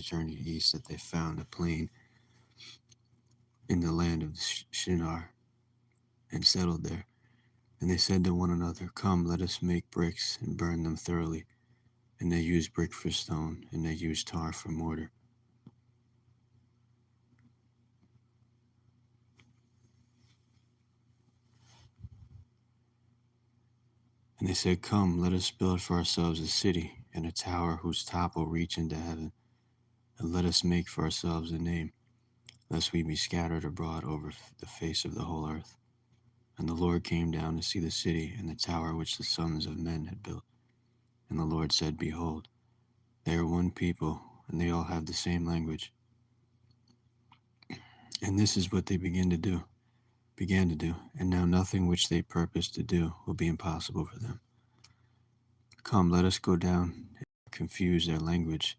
journeyed east that they found a plain in the land of Shinar and settled there. And they said to one another, "Come, let us make bricks and burn them thoroughly." And they used brick for stone, and they used tar for mortar. And they said, "Come, let us build for ourselves a city and a tower whose top will reach into heaven. And let us make for ourselves a name, lest we be scattered abroad over the face of the whole earth." And the Lord came down to see the city and the tower which the sons of men had built. And the Lord said, "Behold, they are one people, and they all have the same language. And this is what they began to do, and now nothing which they purpose to do will be impossible for them. Come, let us go down and confuse their language,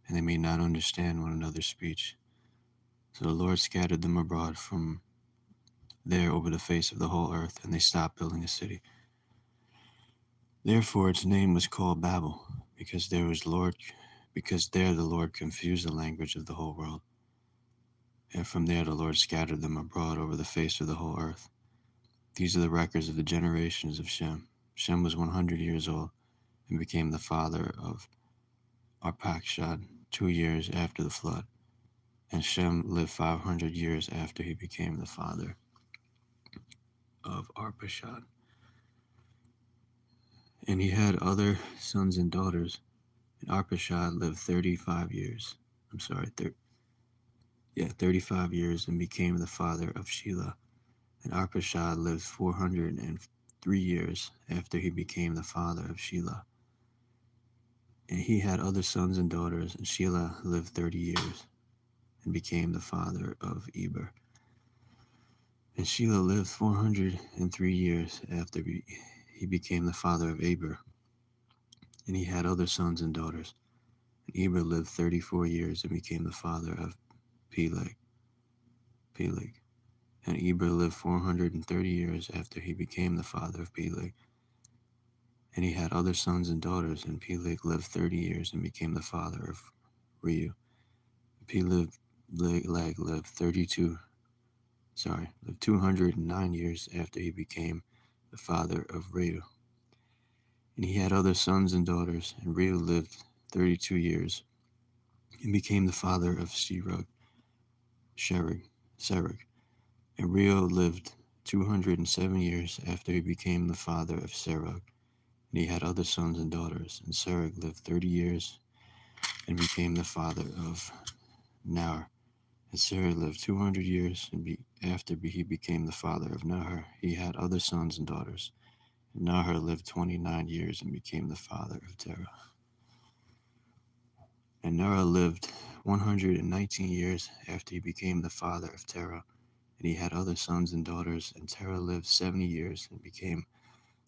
and they may not understand one another's speech." So the Lord scattered them abroad from there over the face of the whole earth, and they stopped building a city. Therefore its name was called Babel, because there the Lord confused the language of the whole world. And from there the Lord scattered them abroad over the face of the whole earth. These are the records of the generations of Shem. Shem was 100 years old and became the father of Arpachshad 2 years after the flood. And Shem lived 500 years after he became the father of Arpachshad. And he had other sons and daughters. And Arpachshad lived 35 years. 35 years and became the father of Shelah. And Arpachshad lived 403 years after he became the father of Shelah. And he had other sons and daughters, and Shelah lived 30 years and became the father of Eber. And Shelah lived 403 years after he became the father of Eber. And he had other sons and daughters. And Eber lived 34 years and became the father of Peleg. And Eber lived 430 years after he became the father of Peleg. And he had other sons and daughters, and Peleg lived 30 years and became the father of Reu. Peleg lived 209 years after he became the father of Reu. And he had other sons and daughters, and Reu lived 32 years and became the father of Serug. And Reu lived 207 years after he became the father of Serug. And he had other sons and daughters, and Serug lived 30 years and became the father of Nahor. And Serug lived 200 years, and after he became the father of Nahor, he had other sons and daughters. And Nahor lived 29 years and became the father of Terah. And Nahor lived 119 years after he became the father of Terah, and he had other sons and daughters. And Terah lived 70 years and became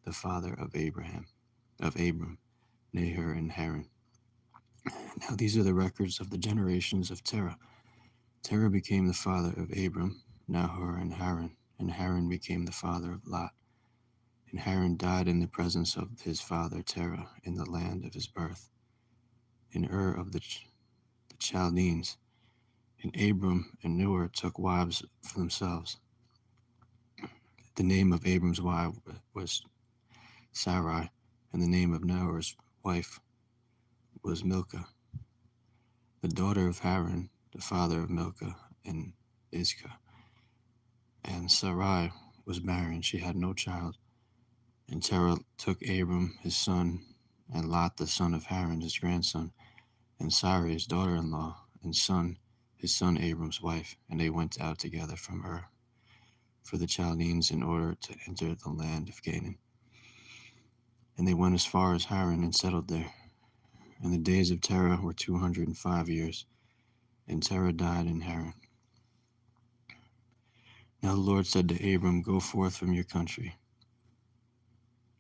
the father of Abram, Nahor, and Haran. Now these are the records of the generations of Terah. Terah became the father of Abram, Nahor, and Haran became the father of Lot. And Haran died in the presence of his father Terah in the land of his birth, in Ur of the Chaldeans. And Abram and Nahor took wives for themselves. The name of Abram's wife was Sarai, and the name of Nahor's wife was Milcah, the daughter of Haran, the father of Milcah and Iscah. And Sarai was barren, she had no child. And Terah took Abram his son, and Lot the son of Haran his grandson, and Sarai his daughter-in-law, and his son Abram's wife, and they went out together from Ur for the Chaldeans in order to enter the land of Canaan. And they went as far as Haran and settled there. And the days of Terah were 205 years, and Terah died in Haran. Now the Lord said to Abram, "Go forth from your country,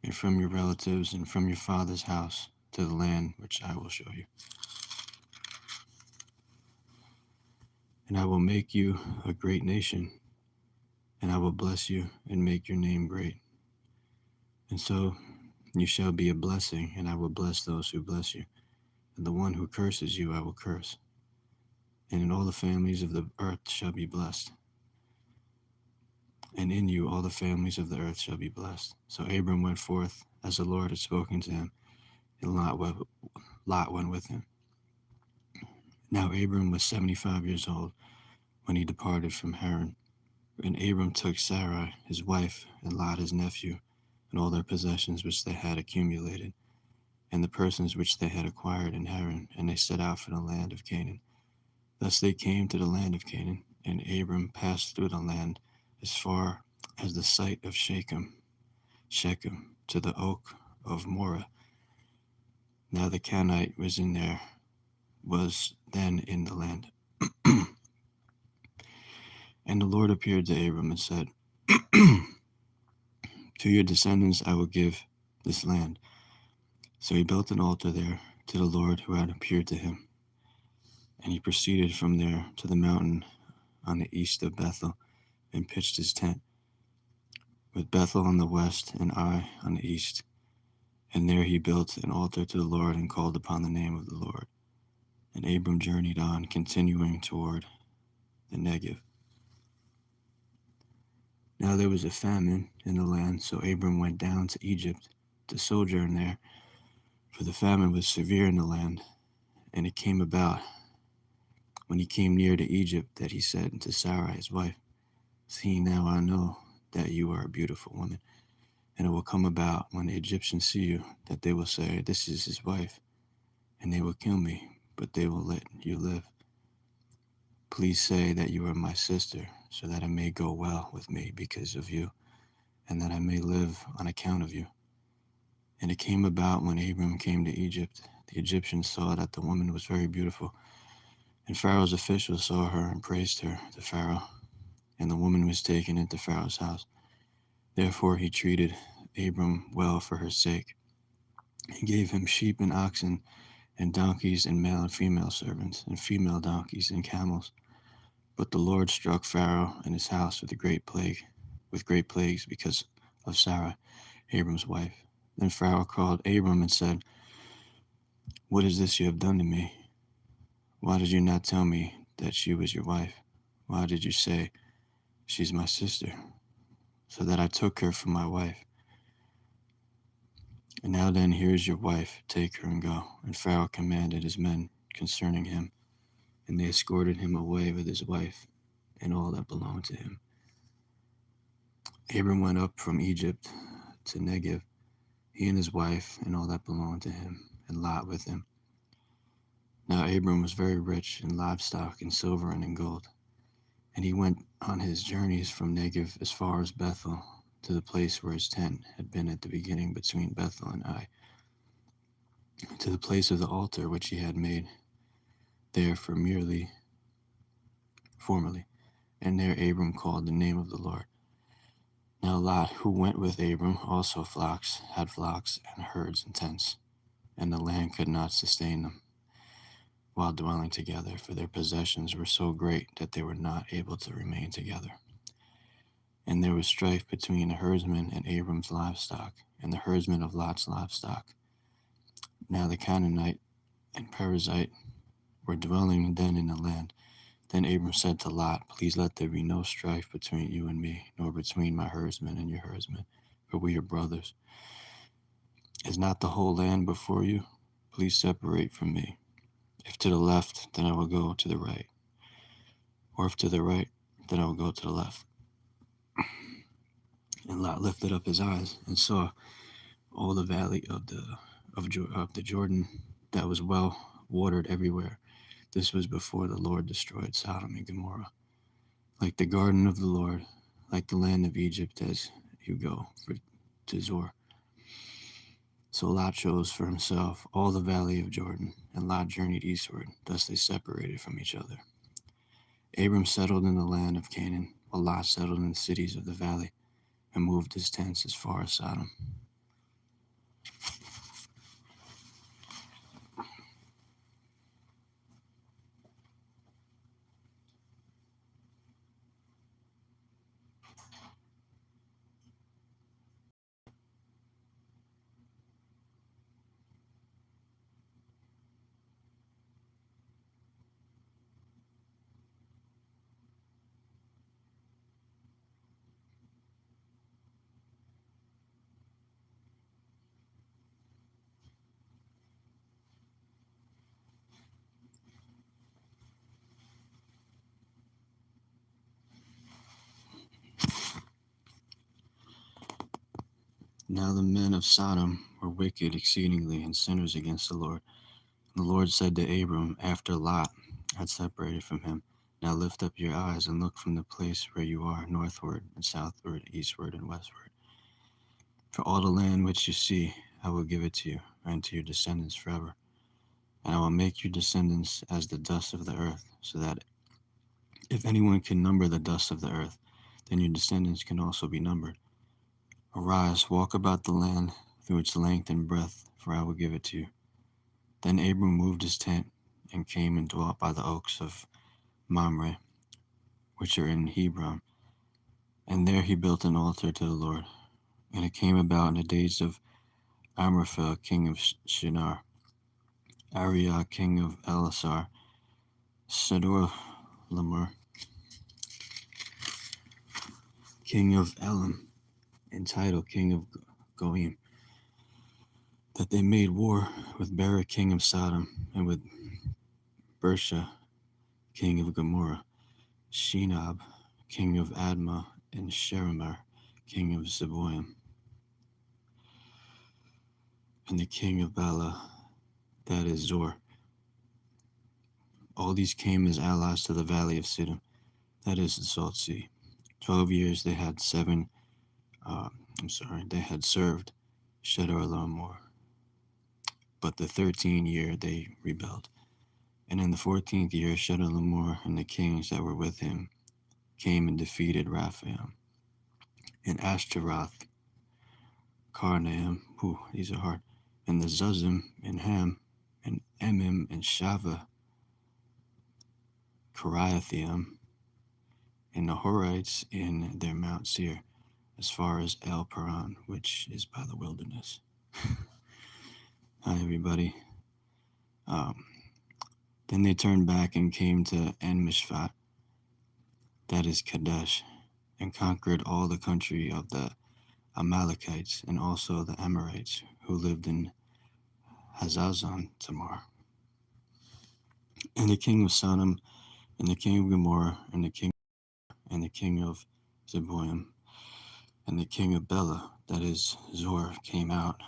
and from your relatives, and from your father's house, to the land which I will show you. And I will make you a great nation, and I will bless you and make your name great. And so you shall be a blessing, and I will bless those who bless you. And the one who curses you I will curse, and in all the families of the earth shall be blessed. And in you all the families of the earth shall be blessed. So Abram went forth as the Lord had spoken to him, and Lot went with him. Now Abram was 75 years old when he departed from Haran. And Abram took Sarai his wife, and Lot his nephew, and all their possessions which they had accumulated, and the persons which they had acquired in Haran, and they set out for the land of Canaan. Thus they came to the land of Canaan, and Abram passed through the land as far as the site of Shechem, to the oak of Moreh. Now the Canaanite was then in the land. And the Lord appeared to Abram and said, To your descendants I will give this land. So he built an altar there to the Lord who had appeared to him. And he proceeded from there to the mountain on the east of Bethel, and pitched his tent, with Bethel on the west and Ai on the east. And there he built an altar to the Lord and called upon the name of the Lord. And Abram journeyed on, continuing toward the Negev. Now there was a famine in the land, so Abram went down to Egypt to sojourn there, for the famine was severe in the land. And it came about, when he came near to Egypt, that he said to Sarai his wife, See, now I know that you are a beautiful woman. And it will come about, when the Egyptians see you, that they will say, This is his wife. And they will kill me, but they will let you live. Please say that you are my sister, so that it may go well with me because of you, and that I may live on account of you. And it came about, when Abram came to Egypt, the Egyptians saw that the woman was very beautiful. And Pharaoh's officials saw her and praised her to Pharaoh. And the woman was taken into Pharaoh's house. Therefore he treated Abram well for her sake. He gave him sheep and oxen, and donkeys, and male and female servants, and female donkeys and camels. But the Lord struck Pharaoh and his house with great plagues because of Sarah, Abram's wife. Then Pharaoh called Abram and said, What is this you have done to me? Why did you not tell me that she was your wife? Why did you say, She's my sister, so that I took her for my wife? And now then, here is your wife, take her and go. And Pharaoh commanded his men concerning him, and they escorted him away with his wife and all that belonged to him. Abram went up from Egypt to Negev, he and his wife and all that belonged to him, and Lot with him. Now Abram was very rich in livestock and silver and in gold. And he went on his journeys from Negev as far as Bethel, to the place where his tent had been at the beginning between Bethel and Ai, to the place of the altar which he had made there formerly. And there Abram called the name of the Lord. Now Lot, who went with Abram, also had flocks and herds and tents, and the land could not sustain them while dwelling together, for their possessions were so great that they were not able to remain together. And there was strife between the herdsmen and Abram's livestock, and the herdsmen of Lot's livestock. Now the Canaanite and Perizzite were dwelling then in the land. Then Abram said to Lot, Please let there be no strife between you and me, nor between my herdsmen and your herdsmen, for we are brothers. Is not the whole land before you? Please separate from me. If to the left, then I will go to the right. Or if to the right, then I will go to the left. And Lot lifted up his eyes and saw all the valley of the Jordan that was well watered everywhere. This was before the Lord destroyed Sodom and Gomorrah. Like the garden of the Lord, like the land of Egypt as you go to Zoar. So Lot chose for himself all the valley of Jordan, and Lot journeyed eastward. Thus they separated from each other. Abram settled in the land of Canaan, while Lot settled in the cities of the valley, and moved his tents as far as Sodom. Now the men of Sodom were wicked exceedingly and sinners against the Lord. The Lord said to Abram, after Lot had separated from him, now lift up your eyes and look from the place where you are, northward and southward, eastward and westward. For all the land which you see, I will give it to you and to your descendants forever. And I will make your descendants as the dust of the earth, so that if anyone can number the dust of the earth, then your descendants can also be numbered. Arise, walk about the land through its length and breadth, for I will give it to you. Then Abram moved his tent and came and dwelt by the oaks of Mamre, which are in Hebron. And there he built an altar to the Lord. And it came about in the days of Amraphel, king of Shinar, Arioch, king of Elasar, Chedorlaomer, king of Elam, and Tidal, king of Goim, that they made war with Bera, king of Sodom, and with Bersha, king of Gomorrah, Shinab, king of Admah, and Sheramer, king of Zeboim, and the king of Bala, that is Zor. All these came as allies to the valley of Siddim, that is the Salt Sea. 12 years they had served Chedorlaomer, but the 13th year they rebelled. And in the 14th year, Chedorlaomer and the kings that were with him came and defeated Raphaim, and Ashtaroth, Karnaim, these are hard, and the Zuzim, and Ham, and Emim, and Shava, Kiriathaim, and the Horites in their Mount Seir, as far as El Paran, which is by the wilderness. Hi, everybody. Then they turned back and came to En-Mishpat, that is Kadesh, and conquered all the country of the Amalekites and also the Amorites who lived in Hazazon Tamar. And the king of Sodom, and the king of Gomorrah, and the king of Zeboim, and the king of Bela, that is Zor, came out,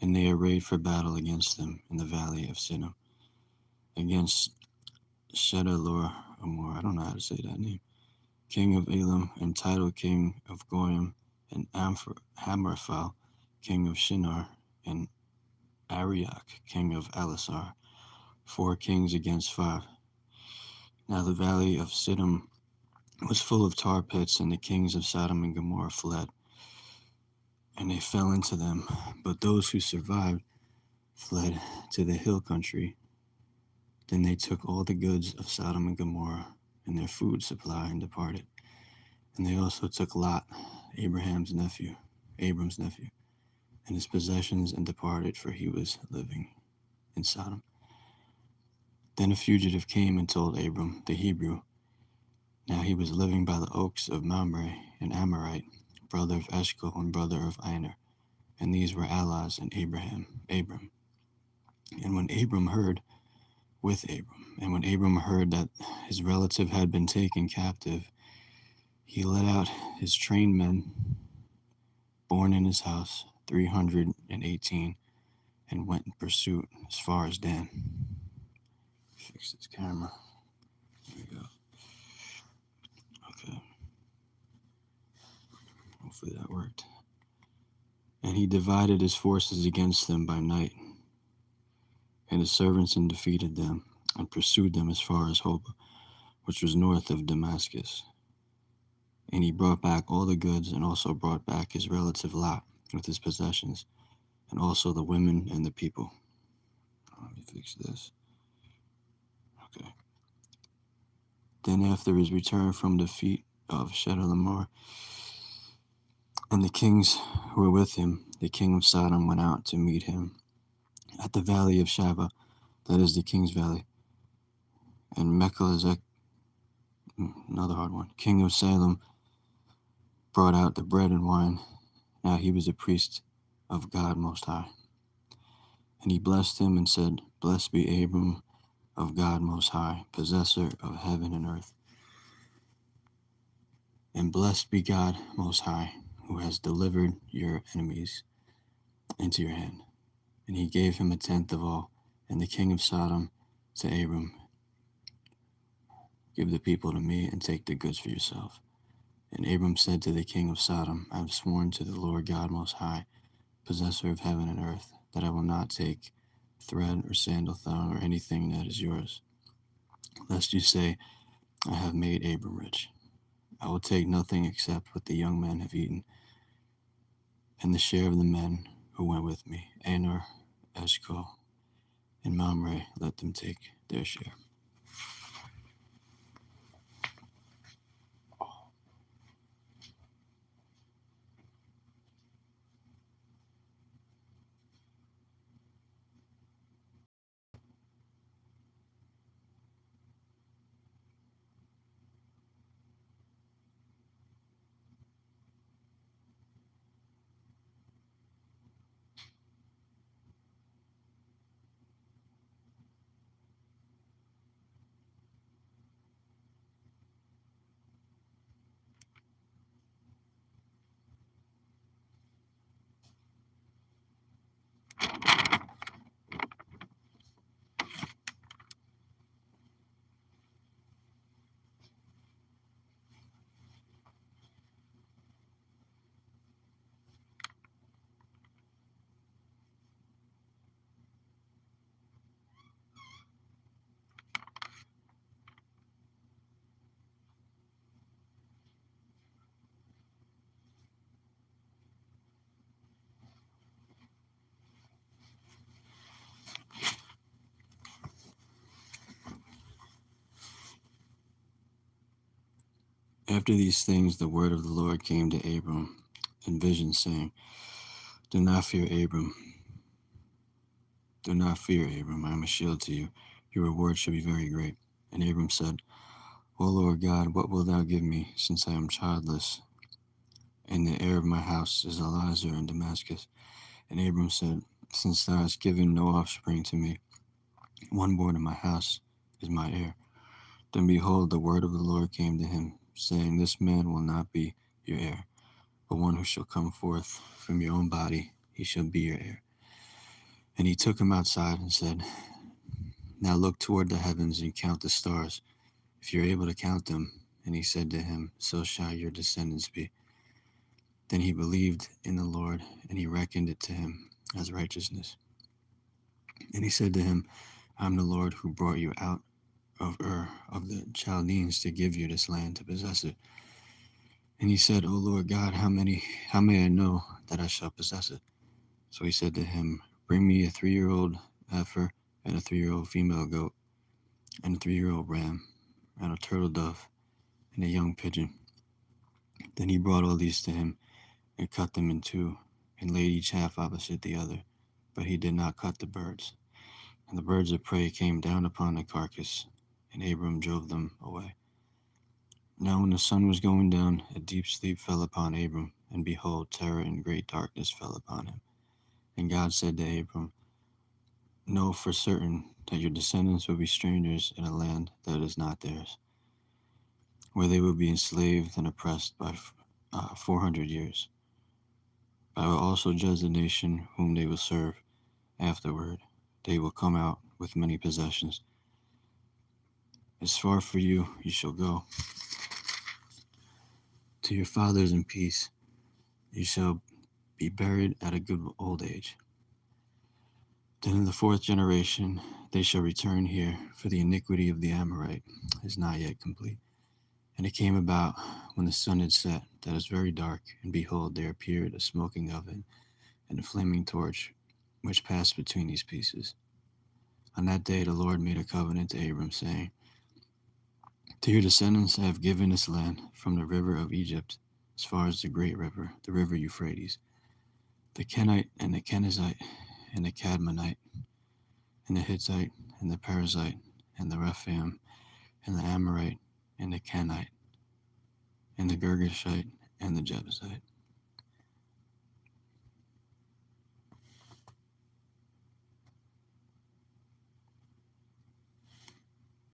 and they arrayed for battle against them in the valley of Siddim, against Chedorlaomer, I don't know how to say that name, king of Elam, and Tidal, king of Goyim, and Amraphel, king of Shinar, and Arioch, king of Elasar, 4 kings against 5. Now the valley of Siddim was full of tar pits, and the kings of Sodom and Gomorrah fled, and they fell into them. But those who survived fled to the hill country. Then they took all the goods of Sodom and Gomorrah and their food supply and departed. And they also took Lot, Abram's nephew, and his possessions, and departed, for he was living in Sodom. Then a fugitive came and told Abram, the Hebrew. Now he was living by the oaks of Mamre, an Amorite, brother of Eshcol and brother of Aner, and these were allies in Abram. And when Abram heard that his relative had been taken captive, he led out his trained men, born in his house, 318, and went in pursuit as far as Dan. Fix this camera. There we go. Okay. Hopefully that worked. And he divided his forces against them by night, and his servants, and defeated them, and pursued them as far as Hobah, which was north of Damascus. And he brought back all the goods, and also brought back his relative Lot with his possessions, and also the women and the people. Let me fix this. Okay. Then after his return from the defeat of Chedorlaomer and the kings who were with him, the king of Sodom went out to meet him at the valley of Shava, that is the king's valley. And Melchizedek, another hard one, king of Salem, brought out the bread and wine. Now he was a priest of God Most High. And he blessed him and said, Blessed be Abram of God Most High, possessor of heaven and earth. And blessed be God Most High, who has delivered your enemies into your hand. And he gave him a tenth of all. And the king of Sodom to Abram, give the people to me and take the goods for yourself. And Abram said to the king of Sodom, I have sworn to the Lord God Most High, possessor of heaven and earth, that I will not take thread or sandal thong or anything that is yours, lest you say, I have made Abram rich. I will take nothing except what the young men have eaten, and the share of the men who went with me, Aner, Eshcol, and Mamre, let them take their share. After these things, the word of the Lord came to Abram in vision, saying, Do not fear, Abram. Do not fear, Abram. I am a shield to you. Your reward shall be very great. And Abram said, O Lord God, what wilt thou give me, since I am childless, and the heir of my house is Eliezer in Damascus? And Abram said, Since thou hast given no offspring to me, one born in my house is my heir. Then behold, the word of the Lord came to him, saying, This man will not be your heir, but one who shall come forth from your own body, he shall be your heir. And he took him outside and said, Now look toward the heavens and count the stars, if you are able to count them. And he said to him, So shall your descendants be. Then he believed in the Lord, and he reckoned it to him as righteousness. And he said to him, I am the Lord who brought you out of Ur of the Chaldeans to give you this land to possess it. And he said, O Lord God, how may I know that I shall possess it? So he said to him, Bring me a 3-year-old heifer and a 3-year-old female goat and a 3-year-old ram and a turtle dove and a young pigeon. Then he brought all these to him and cut them in two and laid each half opposite the other. But he did not cut the birds. And the birds of prey came down upon the carcass, and Abram drove them away. Now when the sun was going down, a deep sleep fell upon Abram, and behold, terror and great darkness fell upon him. And God said to Abram, Know for certain that your descendants will be strangers in a land that is not theirs, where they will be enslaved and oppressed by 400 years. But I will also judge the nation whom they will serve afterward. They will come out with many possessions. As far for you, you shall go. To your fathers in peace. You shall be buried at a good old age. Then in the 4th generation they shall return here, for the iniquity of the Amorite is not yet complete. And it came about, when the sun had set, that it was very dark, and behold, there appeared a smoking oven and a flaming torch, which passed between these pieces. On that day the Lord made a covenant to Abram, saying, To your descendants I have given this land, from the river of Egypt, as far as the great river, the river Euphrates, the Kenite and the Kenizzite and the Cadmonite, and the Hittite and the Perizzite, and the Rephaim, and the Amorite, and the Kenite, and the Girgashite, and the Jebusite.